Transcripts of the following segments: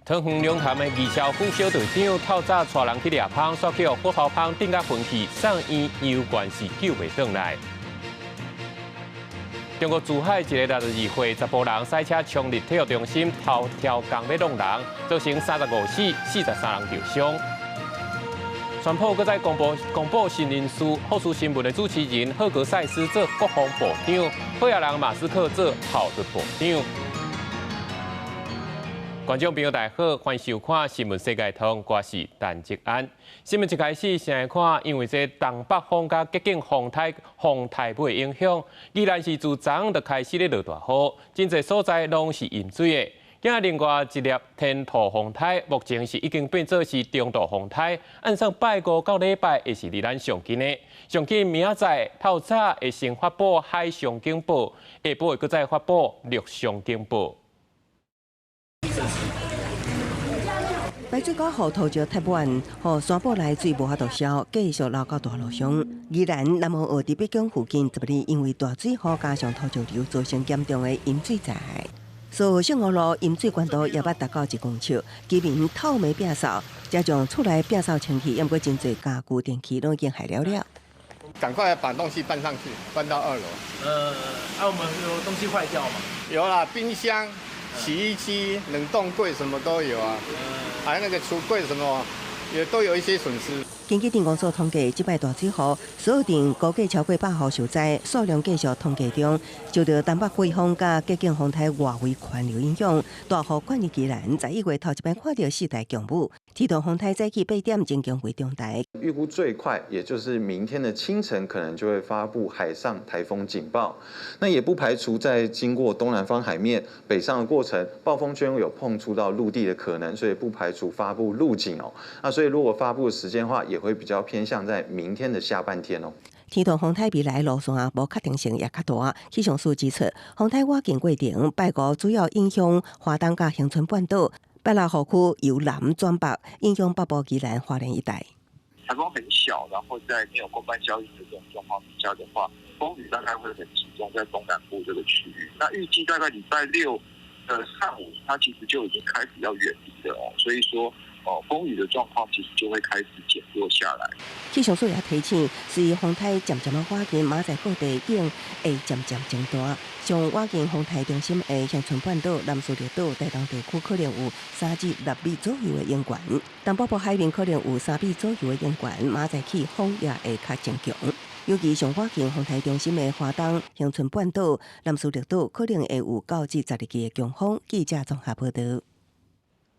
桃园龙潭的二校副小队长透早带人去抓芳，却叫火头芳顶甲分去，送医有关系救袂转来。中国珠海一个62岁查甫人赛车冲入体育中心偷跳江要弄人，造成35死，43人受伤。宣布搁再公布新人事，福斯新闻的主持人赫格塞斯做国防部长，赫亚人马斯克做校务部长。观众朋友大家好，欢迎收看新闻世界通，我是陈吉安。新闻一开始先来看，因为这东北风甲极境风台风影响，依然是自昨昏就开始咧落大雨，真侪所在拢是淹水的。今另外一粒天兔风台，目前是已经变作是中度风台，按算拜5到礼拜会是离咱上近的。上近明仔载透早会先发布海上警报，下晡会搁再发布陆上警报。白水沟河头石太晚，和山坡内水无法度消，继续流到大路上。宜兰南澳伫北港附近，特别因为大水河加上土石流，造成严重的淹水灾害。所幸河路淹水管道也捌达到1公尺，居民透霉摒扫，加上厝内摒扫清气，也毋过真侪家具电器都已经害了。赶快把东西搬上去，搬到2楼。我们有东西坏掉吗？有啦，冰箱、洗衣机、冷冻柜什么都有啊，还有那个橱柜什么，也都有一些损失。根据电工所统计，这摆大水雨锁定估计超过100户受灾，数量继续统计中。受到东北季风甲极境风台外围环流影响，大雨灌入宜兰，11月头一摆看到4台强雨。天兔风台早起8点增强为中台。预估最快也就是明天的清晨，可能就会发布海上台风警报。那也不排除在经过东南方海面北上的过程，暴风圈有碰触到陆地的可能，所以不排除发布陆警哦。那所以如果发布的时间的话，也会比较偏向在明天的下半天哦。天兔风台未来路线无确定性也较大，气象署指出，风台瓦境过程拜5主要影响华东甲恒春半岛。拜6雨区由南转北，影响北部宜兰花莲一带。台风很小，然后在没有公办效应的这种状况之下的话，风雨大概会很集中在东南部这个区域。那预计大概礼拜6的上午，它其实就已经开始要远离了哦，所以说风雨的状况其实就会开始减弱下来。气象署也提醒，随着风台渐渐的瓦近，马仔各地影会渐渐增大。像瓦近风台中心的恒春半岛、南苏列岛、台东地区可能有3至6米左右的淹源，东北部海面可能有3米左右的淹源，马仔起风也会较增强。尤其上瓦近风台中心的华东、恒春半岛、南苏列岛可能会有9至12级的强风。记者综合报道。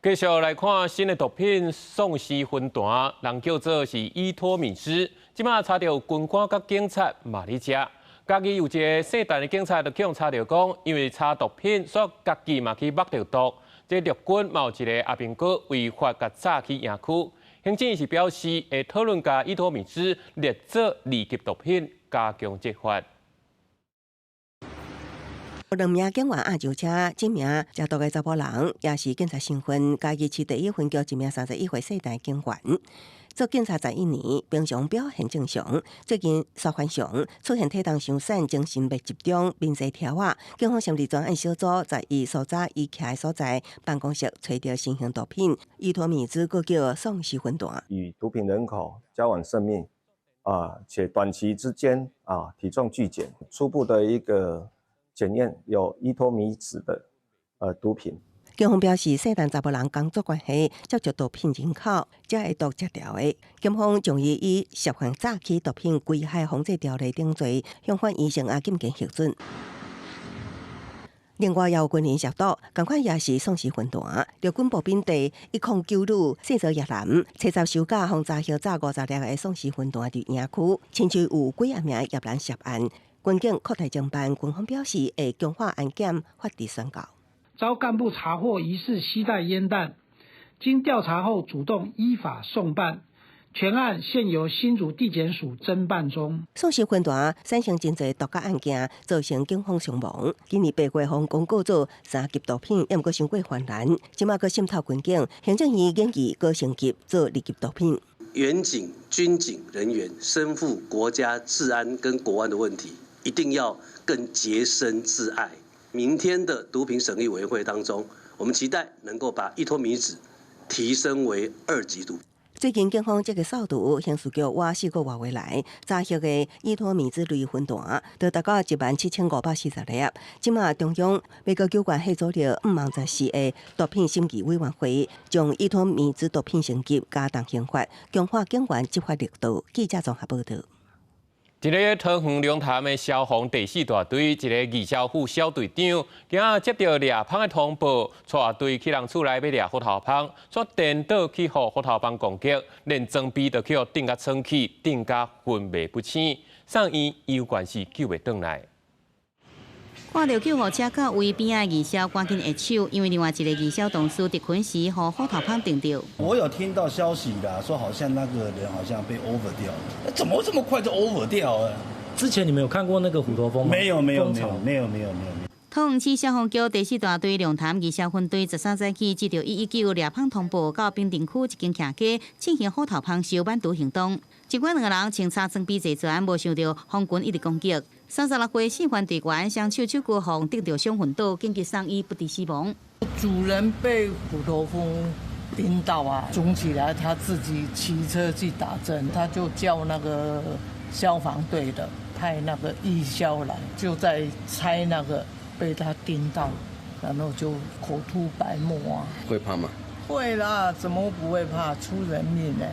继续来看新的毒品丧尸分段，人叫做是伊托米斯。即马查到军官甲警察嘛伫遮，家己有一个姓陈的警察就向查到讲，因为查毒品，所以家己嘛去摸到毒。这陆军嘛有一个阿兵哥违法甲炸去营区，行政是表示会讨论甲伊托米斯列作2级毒品，加强执法。2名警员压上车，这名食毒的查甫人也是警察身份，家己市第1分局一名31岁姓陈警员。做警察11年，平常表现正常。最近沙番上出现体重伤散、精神不集中、面色跳啊。警方审理专案小组在伊所在伊徛的所在办公室找到新型毒品伊托米兹，又叫丧尸分段。与毒品人口交往甚密且短期之间体重巨减，初步的一个检验有伊托米酯的毒品。警方表示，姓陈查甫人工作关系接触毒品人口，才会毒接条的。警方将伊以涉嫌诈欺毒品危害防治条例定罪，向法院成押禁见核准。另外，也有军人涉毒，同款也是丧尸分段。陆军步兵第109旅姓周叶男，车闸收假轰炸轰炸50粒的丧尸分段伫营区，亲像有几啊名叶男涉案。军警扩大侦办，军方表示会强化安检，发地宣告。遭干部查获疑似携带烟弹，经调查后主动依法送办，全案现由新竹地检署侦办中。丧尸分段产生真侪毒驾案件，造成警方伤亡。今年8月方公告做3级毒品，也毋过伤过泛滥，即马佫渗透军警，行政院建议佫升级做2级毒品。远警、军警人员身负国家治安跟国安的问题，一定要更洁身自爱。明天的毒品审议委员会当中，我们期待能够把依托米脂提升为2级毒。最近警方积极扫毒，刑事局挖4个月来查获的依托米脂类分段，就达到17540粒。即马中央美国机关协助了514个毒品审议委员会，将依托米脂毒品升级，加重刑罚，强化警员执法力度。记者综合报道。一个桃园龙潭的消防第4大队，一个二消副小队长，今仔接到猎芳的通报，带队去人厝内要猎虎头蜂，却颠倒去互虎头蜂攻击，连装备都去互顶甲撑起，顶甲昏迷不醒，送医有关系救袂转来。看到救护车到位边仔二消赶紧下手，因为另外一个二消同事伫困时，互虎头蜂顶到。我有听到消息啦，说好像那个人好像被 over 掉了，怎么会这么快就 over 掉啊？之前你们有看过那个虎头蜂吗？没有。桃园市消防局第4大队龙潭二消分队13早起接到119猎蜂通报，到滨定区一间徛家进行虎头蜂烧板毒行动。尽管2个人清查装备齐全，无想到蜂群一直攻击。36岁信环队员双手骨缝顶到伤昏倒，紧急送医不治死亡。主人被虎头蜂叮到啊，肿起来，他自己骑车去打针，他就叫那个消防队的派那个义消来，就在拆那个被他叮到，然后就口吐白沫啊。会怕吗？会啦，怎么不会怕？出人命呢。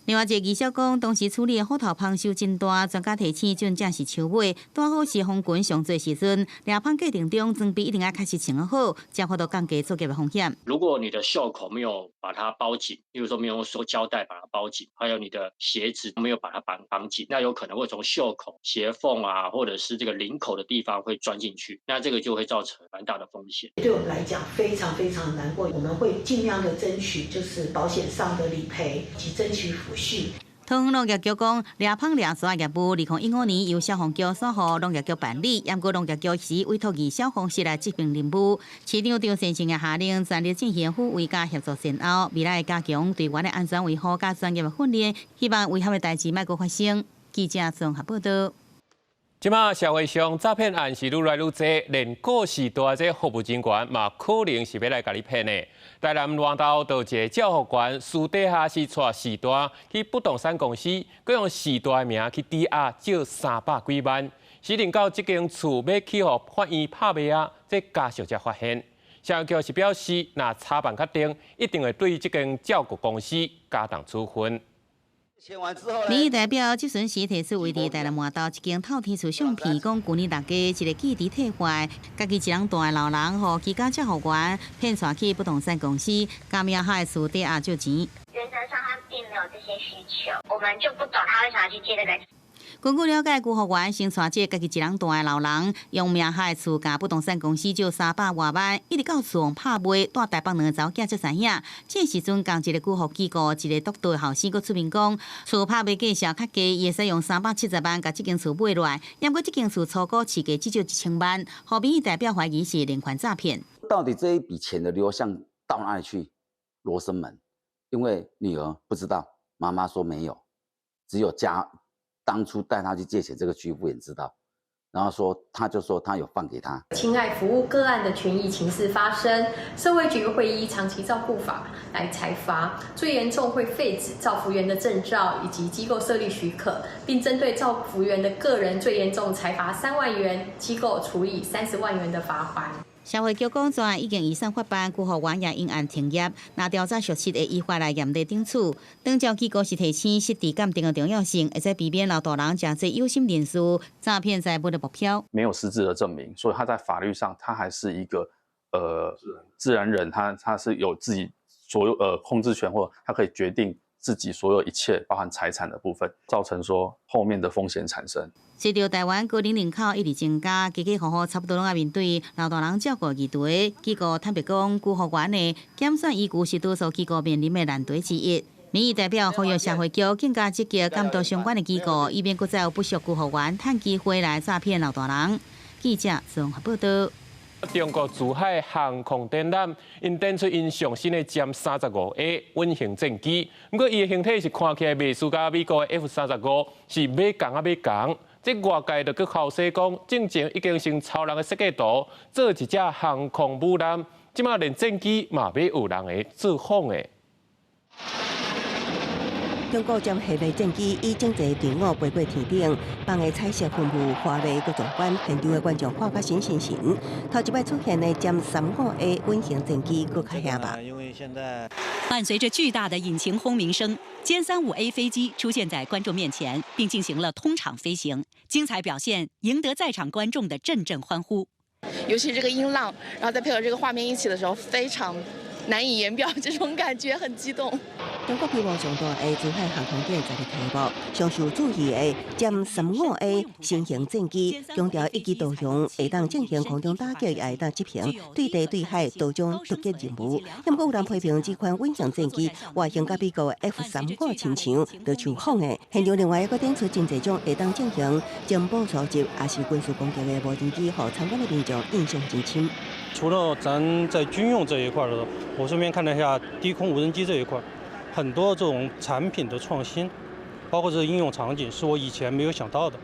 另外一个二消讲，当时处理的虎头蜂收真大，专家提醒准正是秋尾，拄好是蜂群上侪时阵，猎蜂过程中装备一定要确实穿好，才法度降低作业的风险。如果你的袖口没有把它包紧，例如说没有说胶带把它包紧，还有你的鞋子没有把它绑紧，那有可能会从袖口、鞋缝啊，或者是这个领口的地方会钻进去，那这个就会造成蛮大的风险。对我们来讲非常非常难过，我们会尽量的争取就是保险上的理赔及争取抚恤。桃园农业局讲，猎蜂猎蛇业务2015年由消防局所予农业局办理，不过农业局是委托予消防室来执行任务。市长张先生也下令全力进行护卫甲协作善后，未来加强队员的安全维护甲专业的训练，希望危险的代志莫阁发生。记者综合报道。即马社会上诈骗案是愈来愈多，连过时代这服务人员嘛，可能是要来甲你骗的。台南乱斗就一个教学员私底下是带时代去不动产公司，佮用时代名去抵押借300几万，时定到这间厝要去互法院拍卖啊，这家属才发现。社会局是表示，若查办确定，一定会对这间教育公司加重处分。民意代表质询时提出，为伫台南麻豆一间透天厝相片，讲旧年大家一个记忆体坏，家己一人住的老人，互其他教学员骗带去不动产公司，加名下的厝抵押借钱。原则上他并没有这些需求，我们就不懂他为啥去借这个。根据了解，顾学员先带这家己一人住的老人，用名下的厝甲不动产公司借300多万，一直到厝拍卖，带台北2个查某囝才知影。这时阵，共一个顾服机构，一个督导后生，佫出面讲，厝拍卖价小较低，伊会使用370万甲这间厝买落来。不过这间厝初估市价只少1000万，互民意代表怀疑是连环诈骗。到底这一笔钱的流向到哪里去？罗生门，因为女儿不知道，妈妈说没有，只有当初带他去借钱这个居服员知道，然后他就说他有放给他。侵害服务个案的权益情事发生，社会局会依长期照顾法来裁罚，最严重会废止照服员的证照以及机构设立许可，并针对照服员的个人最严重裁罚3万元，机构处以30万元的罚款。社会局讲，专案已经以上发办，顾学员也因案停业。那调查属实的依法来严厉顶处。当招机构是提醒实地鉴定的重要性，会使避免老大人假借有心人士诈骗财物的目标。没有实质的证明，所以他在法律上他还是一个自然人，他是有自己所有控制权，或他可以决定自己所有一切，包含财产的部分，造成说后面的风险产生。随着台湾高龄人口一直增加，家家户户差不多拢要面对老大人照顾议题。机构坦白讲，顾学员的减算依据是多数机构面临的难题之一。民意代表呼吁社会局更加积极监督相关的机构，以免再再有不淑顾学员趁机会来诈骗老大人。记者综合报道。中国珠海航空展览，因展出因上新的歼35A稳型战机，不过伊的形体是看起来袂输甲美国的 F-35，是马共啊马共。这外界就去考说讲，正前已经成超人的设计图，做一只航空母舰，即马连战机嘛要有人会造访的。中国将核类战机以整齐队伍飞过天顶，放的彩色分布华丽搁壮观，现场的观众看甲神。头一摆出现的歼35A稳型战机搁较吓吧。因为现在伴随着巨大的引擎轰鸣声，歼35A 飞机出现在观众面前，并进行了通场飞行，精彩表现赢得在场观众的阵阵欢呼。尤其这个音浪，然后再配合这个画面一起的时候，非常难以言表，这种感觉很激动。中国规模上大的珠海航空展昨日开幕，上受注意的歼35A新型战机，强调一机导向，会当进行空中打击，也会当执行对地对海多种突击任务。不过有人批评这款稳型战机外形甲美国的 F-35亲像，就像仿的。现场另外一个展出真侪种会当进行情报收集，也是军事攻击的无人机，和参观的民众印象真深。除了咱在军用这一块的，我顺便看了一下低空无人机这一块，很多这种产品的创新，包括这个应用场景，是我以前没有想到的。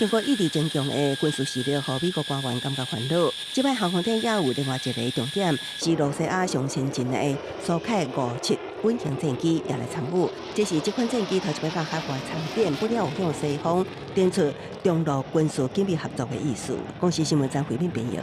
中国一直增强的军事实力，和美国官员感觉烦恼。这摆航空展也有另外一个重点，是罗西亚上先进的苏凯57稳型战机也来参与。这是这款战机头一摆到海外参展，不了有向西方点出中陆军事紧密合作的意思。公司新闻站回面编译。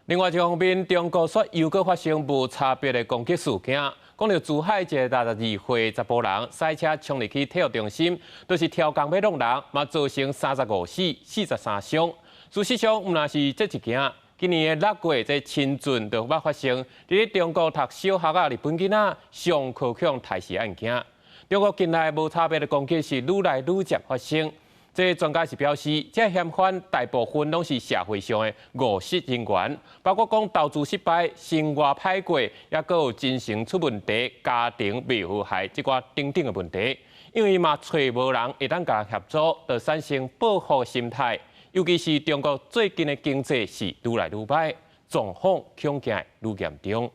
另外一方面，中国说又搁发生无差别的攻击事件。讲到珠海一个62岁查甫人赛车冲入去体育中心，就是挑工要弄人，嘛造成35死、43伤。事实上，毋但是这一件，今年的6月，这深圳就发生伫中国读小学日本囡仔上课强刣死案件。中国近来无差别的攻击是愈来愈接发生。这专家是表示，这嫌犯大部分拢是社会上的恶势人员，包括讲投资失败、生活歹过，也搁有精神出问题、家庭未和谐这寡等等的问题。因为嘛找无人会当甲协助，就产生报复心态。尤其是中国最近的经济是愈来愈歹，状况恐惊愈严重。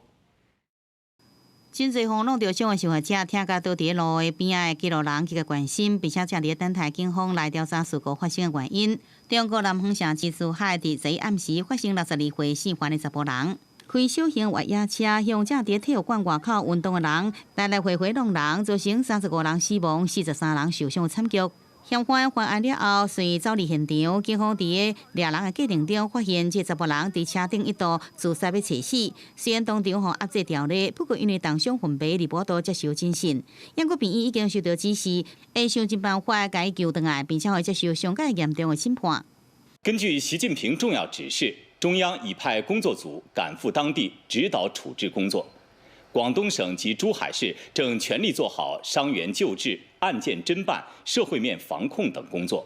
真侪轰动着伤的受害者，听甲倒伫路的边仔的记录人去个关心，并且正伫等待警方来调查事故发生的原因。中国南方城市珠海伫昨暗时发生62岁姓范的查甫人，开小型越野车向正伫体育馆外口运动的人来来回回弄人，造成35人死亡、43人受伤惨剧。嫌犯犯案了后，随走离现场。警方伫个掠人的过程中，发现这查甫人伫车顶一度自杀要猝死。虽然当场压制条例，不过因为当伤昏迷，离报道接受侦讯。英国病院已经收到指示，会想尽办法解救回来，并且会接受上界严重的审判。根据习近平重要指示，中央已派工作组赶赴当地指导处置工作。广东省及珠海市正全力做好伤员救治、案件侦办、社会面防控等工作。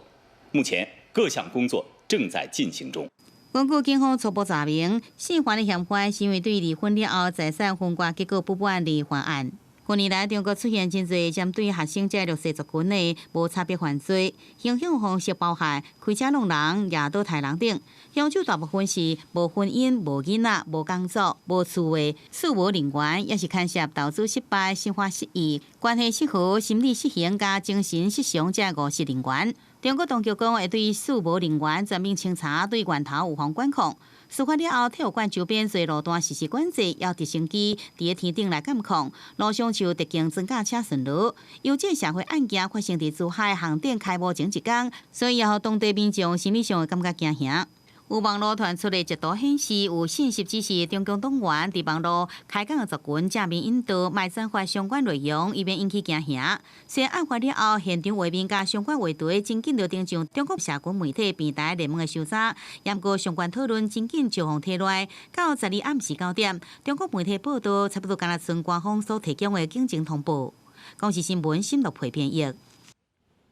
目前各项工作正在进行中。根据警方初步查明，姓范的嫌犯是因为对离婚了后财产分割结果不满离婚案。近年来，中国出现真侪针对学生这类弱势族群的无差别犯罪，形象方式包含开车弄人、压倒杀人等。凶手大部分是无婚姻、无囡仔、无工作、无厝位、事无人员，也是牵涉投资失败、生活失意、关系失和、心理失衡加精神失常这5式人员。中国当局讲会对事无人员全面清查，对源头有防管控。事发了后，体育馆周边侪路段实施管制，要直升机伫个天顶来监控，路上就特警装甲车巡逻。由这社会案件发生伫珠海航展开幕前一天，所以也互当地民众心理上会感觉惊吓。有网络传出的截图显示，有信息指示中共党员伫网络开讲的族群正面引导，卖散发相关内容，以免引起惊吓。虽然案发了后，现场画面甲相关话题真紧就登上中国社群媒体平台联盟的首页，不过相关讨论真紧就互替落。到12暗时9点，中国媒体报道差不多敢若剩官方所提供的警情通报。公视新闻新录配编译。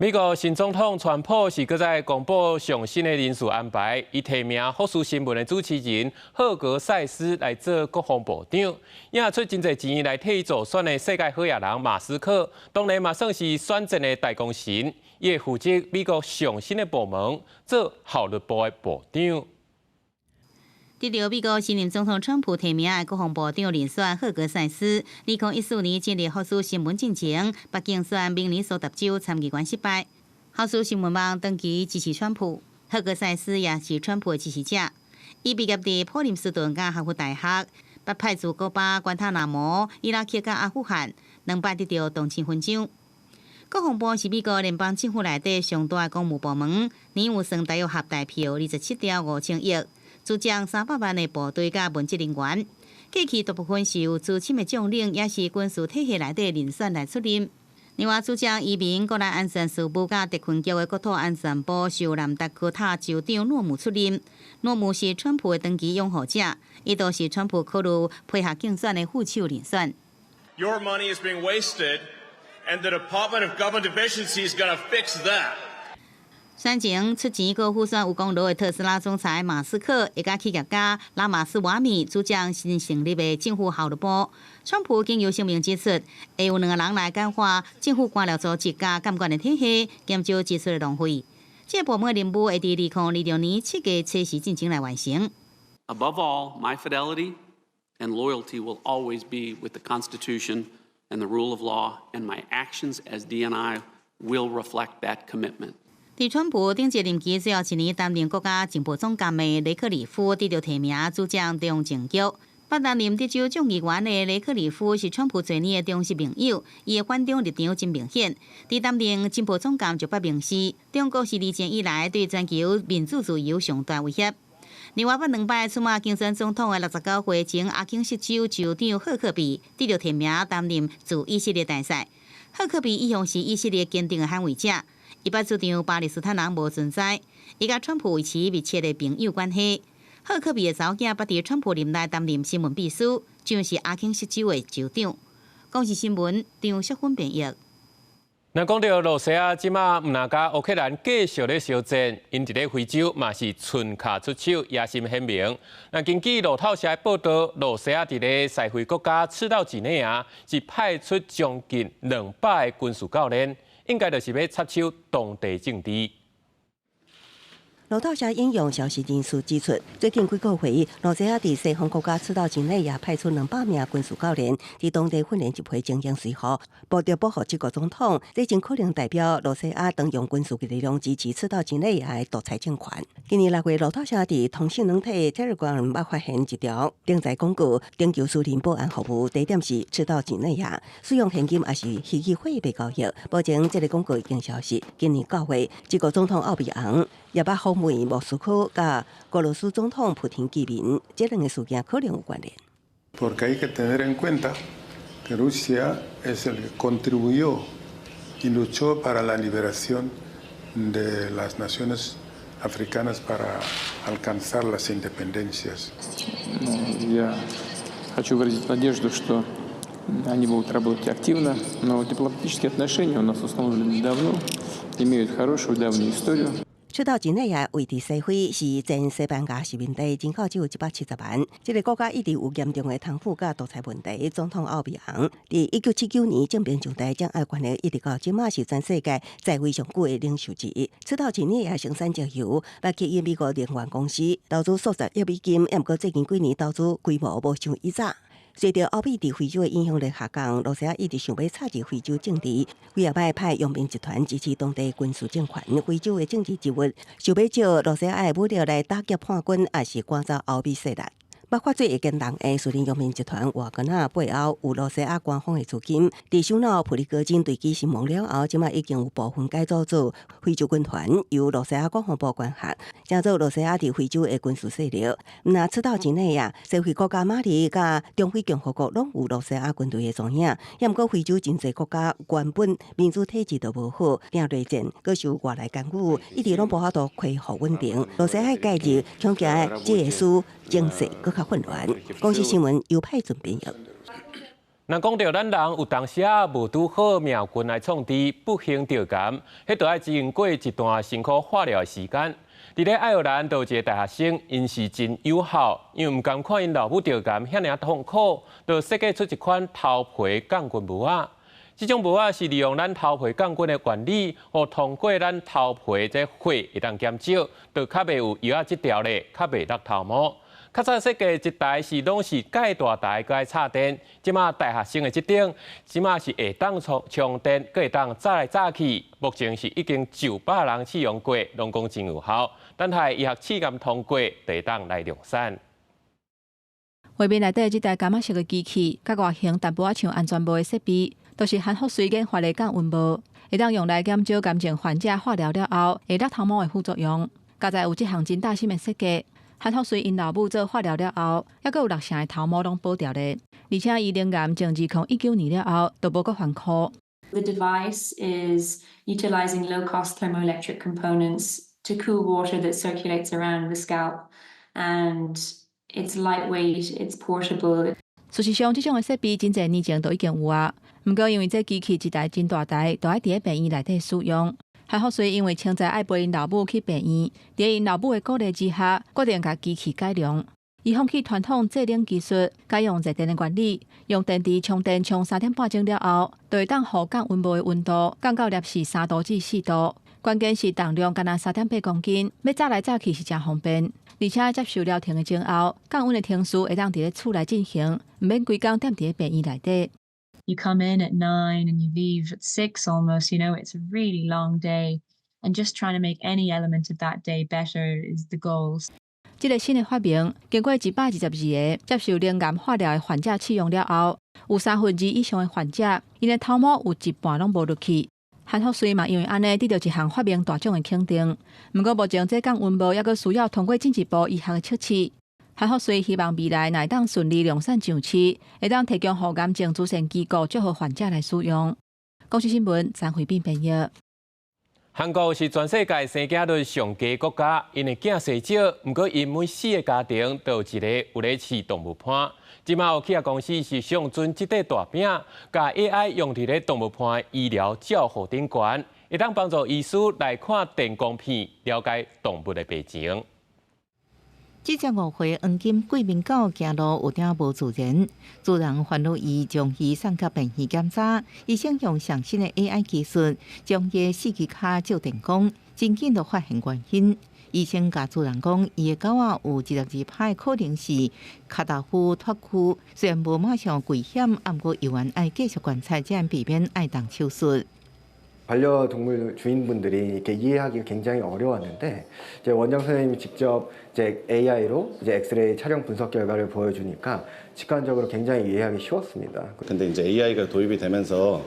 美国新总统川普是搁在公布上新的人事安排，伊提名福斯新闻的主持人赫格塞斯来做国防部长，也出真侪钱来替伊助选的世界好野人马斯克，当然嘛算是选战的大功臣，伊会负责美国上新的部门，做效率部的部长。得到美国新任总统川普提名的国防部长人选赫格塞斯，2014年进入福斯新闻进前，北京选明尼苏达州参议员失败。福斯新闻网长期支持川普，赫格塞斯也是川普的支持者。伊毕业伫普林斯顿甲哈佛大学，北派驻古巴、关塔那摩、伊拉克甲阿富汗2摆得到同庆勋章。国防部是美国联邦政府内底上大的公务部门，年有算大约合大票27.5亿，组将300万的部队甲文职人员。过去大部分是由资深的将领，也是军事体系内底人选来出任。另外，组将移民、国内安全事务甲特勤局的国土安全部由南达科他州长诺姆出任。诺姆是川普的长期拥护者，伊都是川普考虑配合竞选的副手人选。Your money is being wasted, and the Department of Government Efficiency is going to fix that. 选前出钱高副选有功劳的特斯拉总裁马斯克，一家企业家拉马斯瓦米主将新成立的政府效率部。川普经由声明指出，会有2个人来简化政府官僚组织甲监管的体系，减少支出的浪费。这部门任务会伫2026年7月测试进程来完成。Above all, my fidelity and loyalty will always be with the Constitution and the rule of law, and my actions as DNI will reflect that commitment. 伫川普顶一任期最后1年担任国家情报总监的雷克里夫得到提名主将中情局。担任德州众议员的雷克里夫是川普多年的忠实盟友，伊的反中立场真明显。伫担任情报总监就不明示，中国是2战以来对全球民主自由上大威胁。另外，2摆出马竞选总统的69岁前阿肯色州州长赫克比得到提名担任驻以色列大使。赫克比一向是以色列坚定的捍卫者。伊捌主张巴勒斯坦人无存在，伊甲川普维持密切的朋友关系。赫克比的查某囝捌伫川普任内担任新闻秘书，就是阿肯色州的州长。公视新闻张淑芬编译。那讲到罗西亚即马毋但甲乌克兰继续咧相战，因伫咧非洲嘛是寸卡出手，野心显明。那根据路透社报道，罗西亚伫咧西非国家赤道几内亚是派出将近200个军事教练。应该就是要插手当地政治。路透社引用消息人士指出，最近几个月，罗西亚伫西方国家赤道境内也派出200名军事教练，伫当地训练一批精英随和，目的保护这个总统。这真可能代表罗西亚当用军事力量支持赤道境内的独裁政权。今年6月，路透社伫通讯软体 Telegram 捌发现一条登载广告，征求私人保安服务，地点是赤道境内亚，使用现金也是虚拟货币交易。目前这个广告已经消失。今年9月，这个总统奥比昂也捌访问莫斯科甲俄罗斯总统普廷见面，这2个事件可能有关联。Porque hay que tener en cuenta que Rusia es el que contribuyó y luchó para la liberación de las naciones africanas para alcanzar las independencias. Я хочу выразить надежду, что они будут работать активно, но дипломатические отношения у нас установлены давно, имеют хорошую давнюю историю. 赤道境内亚位伫西非，是前西班牙殖民地，人口只有170万。这个国家一直有严重的贪腐甲独裁问题。总统奥比昂伫1979年正面上台，将爱权力一直到即马是全世界在位上久的领袖之一。赤道境内亚生产石油，来吸引美国能源公司投资数十亿美金，不过最近几年投资规模无像以早。随着欧美伫非洲的影响力下降，罗西亚一直想要插入非洲政治，几下摆派佣兵集团支持当地军事政权。非洲的政治人物想要借罗西亚的武力来打击叛军，也是赶走欧美势力。包括最会跟人的苏联佣兵集团瓦格纳背后有罗西亚官方的资金。伫首脑普里戈金对其身亡了后，即马已经有部分改组做非洲军团，由罗西亚国防部管辖，成做罗西亚伫非洲的军事势力。那赤道境内啊，西非国家马里甲中非共和国拢有罗西亚军队的踪影。不过非洲真侪国家原本民主体制都无好，领内战阁受外来干预，一直拢无法度恢复稳定。罗西亚介入，恐惊这个使情势更较混乱。公司新闻由派准编译。那讲到咱人有当时啊无拄好命运来创治，不幸着感，迄就要经过一段辛苦化疗的时间。伫咧爱尔兰有一个大学生，因是真友好，因为唔甘看因老母着感遐尔痛苦，就设计出一款头皮降菌帽仔。这种帽仔是利用咱头皮降菌的原理，和通过咱头皮这火会当减少，就较袂有药仔这条咧，较袂落头毛。较早设计一台是拢是介大台个插电，即马大学生的这顶，即马是会当充电，佮会当早来早去。目前是已经900人试用过，拢讲真有效。等待医学试验通过，就会当来量产。画面内底即台柑仔色的机器，甲外形淡薄仔像安全帽的设备，都是韩国水研发的降温帽，会当用来减少癌症患者化疗了后会甩头毛的副作用。加在有即项真大心的设计，韩国水因老母做化疗了后，还佫有6成的头毛拢保掉咧，而且伊仍然从2019年了後都無佫反箍。The device is utilizing low-cost thermoelectric components to cool water that circulates around the scalp, and it's lightweight, it's portable. 事實上，這種嘅設備真濟年前都已經有啊，毋過因為這機器一台真大台，都愛佇咧病院內底使用。韓國水因為清早愛陪因老母去病院，佇因老母嘅鼓勵之下，決定甲機器改良。伊放棄傳統製冷技術，改用熱電的原理，用電池充電充3.5鐘了後，就會當互降溫帽的溫度降到攝氏3度至4度。關鍵是重量敢若3.8公斤，要早來早去是真方便。而且接受療程的前後，降溫的程序會當佇咧厝內進行，唔免規工踮佇咧病院內底。You come in at 9 and you leave at 6 almost, it's a really long day. And just trying to make any element of that day better is the goal. 这个新的发明，经过122个接受冷癌化疗的患者试用了后，有2/3以上的患者，因的头毛有一半拢无落去。韩国水嘛，因为安尼得到一项发明大众的肯定。不过目前这降温帽还佫需要通过进一步医学的测试。韩国水希望未来乃当顺利量产上市，会当提供予癌症主线机构祝福患者来使用。公视新闻张惠斌编译。韩国是全世界生囝率上低国家，因为囝数少，不过因每4个家庭都有一个有咧饲动物伴。即马有企业公司是想准这块大饼，甲 AI 用伫咧动物伴医疗照护顶悬，会当帮助医师来看电光片，了解动物的病情。这只5岁黄金贵宾狗行路有点无自然，主人烦恼伊将伊送给病院检查，医生用上新的 AI 技术，将伊4只脚照电光，真紧就发现原因。医生甲主人讲，伊的狗仔有12拍，可能是卡达夫脱臼，虽然无马上危险，不过依然爱继续观察，这样避免爱动手术。 반려동물 주인분들이 이렇게 이해하기가 굉장히 어려웠는데 이제 원장 선생님이 직접 이제 AI로 이제 엑스레이 촬영 분석 결과를 보여주니까 직관적으로 굉장히 이해하기 쉬웠습니다. 근데 이제 AI가 도입이 되면서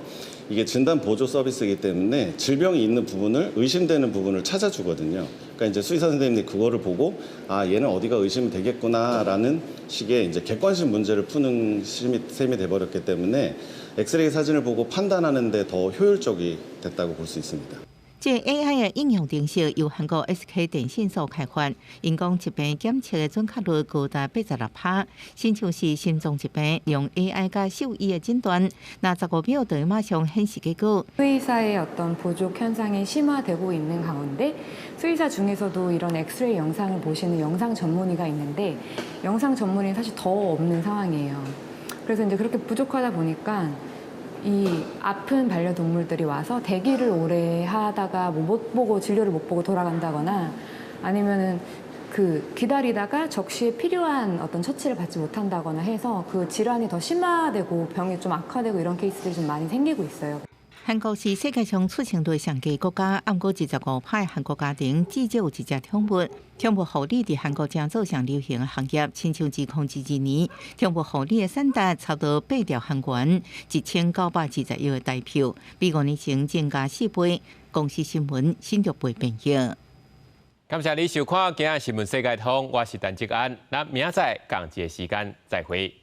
이게 진단 보조 서비스이기 때문에 질병이 있는 부분을 의심되는 부분을 찾아주거든요. 그러니까 이제 수의사 선생님들이 그거를 보고 아 얘는 어디가 의심이 되겠구나라는 식의 이제 객관식 문제를 푸는 셈이 돼버렸기 때문에. 엑스레이 사진을 보고 판단하는 데 더 효율적이 됐다고 볼 수 있습니다. 这 AI 的应用程式由韩国 SK 电信所开发，因讲疾病检测的准确率高达86%，亲像是心脏疾病，用 AI 加兽医的诊断，那15秒就马上显示结果。 수의사의 어떤 부족 현상이 심화되고 있는 가운데 수의사 중에서도 이런 엑스레이 영상을 보시는 영상 전문의가 있는데 영상 전문의는 사실 더 없는 상황이에요. 그래서 이제 그렇게 부족하다 보니까 이 아픈 반려동물들이 와서 대기를 오래 하다가 못 보고 진료를 못 보고 돌아간다거나 아니면은 그 기다리다가 적시에 필요한 어떤 처치를 받지 못한다거나 해서 그 질환이 더 심화되고 병이 좀 악화되고 이런 케이스들이 좀 많이 생기고 있어요. 韩国是世界上出生率上低国家，不过25派韩国家庭至少有一只宠物。宠物护理在韩国正做上流行的行业，亲像2022年，宠物护理的产值差不多8兆韩元，1920亿的台票，比5年前增加4倍。公视新闻新竹培编译。感谢你收看今日新闻世界通，我是陈志安，咱明仔载同一个时间再会。